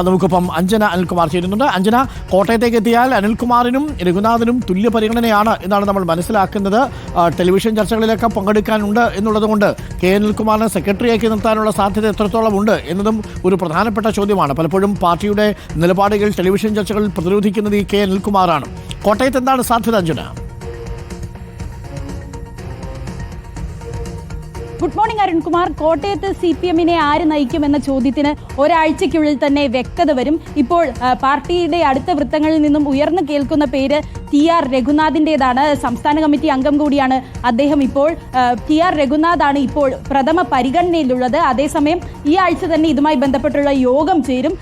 നമുക്കിപ്പം അഞ്ജന അനിൽകുമാർ ചേരുന്നുണ്ട്. അഞ്ജന, കോട്ടയത്തേക്ക് എത്തിയാൽ അനിൽകുമാറിനും രഘുനാഥിനും തുല്യ പരിഗണനയാണ് എന്നാണ് നമ്മൾ മനസ്സിലാക്കുന്നത്. ടെലിവിഷൻ ചർച്ചകളിലൊക്കെ പങ്കെടുക്കാനുണ്ട് എന്നുള്ളതുകൊണ്ട് കെ അനിൽകുമാറിനെ സെക്രട്ടറിയാക്കി നിർത്താനുള്ള സാധ്യത എത്രത്തോളം ഉണ്ട് എന്നതും ഒരു പ്രധാനപ്പെട്ട ചോദ്യമാണ്. പലപ്പോഴും പാർട്ടിയുടെ നിലപാടുകൾ ടെലിവിഷൻ ചർച്ചകളിൽ പ്രതിരോധിക്കുന്നത് ഈ കെ അനിൽകുമാറാണ്. കോട്ടയത്ത് എന്താണ് സാധ്യത, അഞ്ജന? Good morning Arunkumar. കോട്ടയത്ത് CPM-നെ ആര് നയിക്കുമെന്ന ചോദ്യത്തിന് ഒരാഴ്ചയ്ക്കുള്ളിൽ തന്നെ വ്യക്തത വരും. ഇപ്പോൾ പാർട്ടിയുടെ അടുത്ത വൃത്തങ്ങളിൽ നിന്നും ഉയർന്നു കേൾക്കുന്ന പേര് TR രഘുനാഥിൻ്റെതാണ്. സംസ്ഥാന കമ്മിറ്റി അംഗം കൂടിയാണ് അദ്ദേഹം. ഇപ്പോൾ TR രഘുനാഥാണ് ഇപ്പോൾ പ്രഥമ പരിഗണനയിലുള്ളത്. അതേസമയം ഈ ആഴ്ച തന്നെ ഇതുമായി ബന്ധപ്പെട്ടുള്ള യോഗം ചേരും.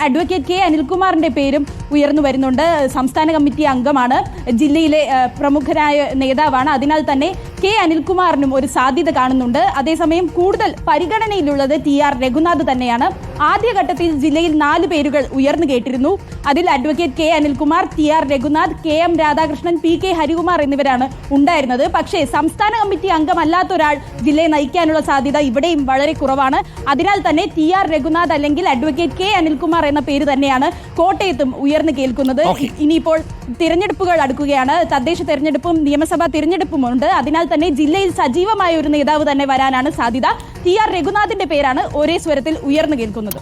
അഡ്വക്കേറ്റ് കെ അനിൽകുമാറിന്റെ പേരും ഉയർന്നു വരുന്നുണ്ട്. സംസ്ഥാന കമ്മിറ്റി അംഗമാണ്, ജില്ലയിലെ പ്രമുഖരായ നേതാവാണ്. അതിനാൽ തന്നെ കെ അനിൽകുമാറിനും ഒരു സാധ്യത കാണുന്നുണ്ട്. അതേസമയം കൂടുതൽ പരിഗണനയിലുള്ളത് TR രഘുനാഥ് തന്നെയാണ്. ആദ്യഘട്ടത്തിൽ ജില്ലയിൽ 4 പേരുകൾ ഉയർന്നു കേട്ടിരുന്നു. അതിൽ advocate K Anilkumar, TR Raghunath, KM Radhakrishnan, PK Harikumar എന്നിവരാണ് ഉണ്ടായിരുന്നത്. പക്ഷേ സംസ്ഥാന കമ്മിറ്റി അംഗമല്ലാത്ത ഒരാൾ ജില്ലയെ നയിക്കാനുള്ള സാധ്യത ഇവിടെയും വളരെ കുറവാണ്. അതിനാൽ തന്നെ TR രഘുനാഥ് അല്ലെങ്കിൽ അഡ്വക്കേറ്റ് കെ അനിൽകുമാർ എന്ന പേര് തന്നെയാണ് കോട്ടയത്തും ഉയർന്നു കേൾക്കുന്നത്. ഇനിയിപ്പോൾ തിരഞ്ഞെടുപ്പുകൾ അടുക്കുകയാണ്. തദ്ദേശ തെരഞ്ഞെടുപ്പും നിയമസഭാ തിരഞ്ഞെടുപ്പുമുണ്ട്. അതിനാൽ തന്നെ ജില്ലയിൽ സജീവമായ ഒരു നേതാവ് തന്നെ വരാനാണ് സാധ്യത. TR രഘുനാഥിന്റെ പേരാണ് ഒരേ സ്വരത്തിൽ ഉയർന്നു കേൾക്കുന്നത്.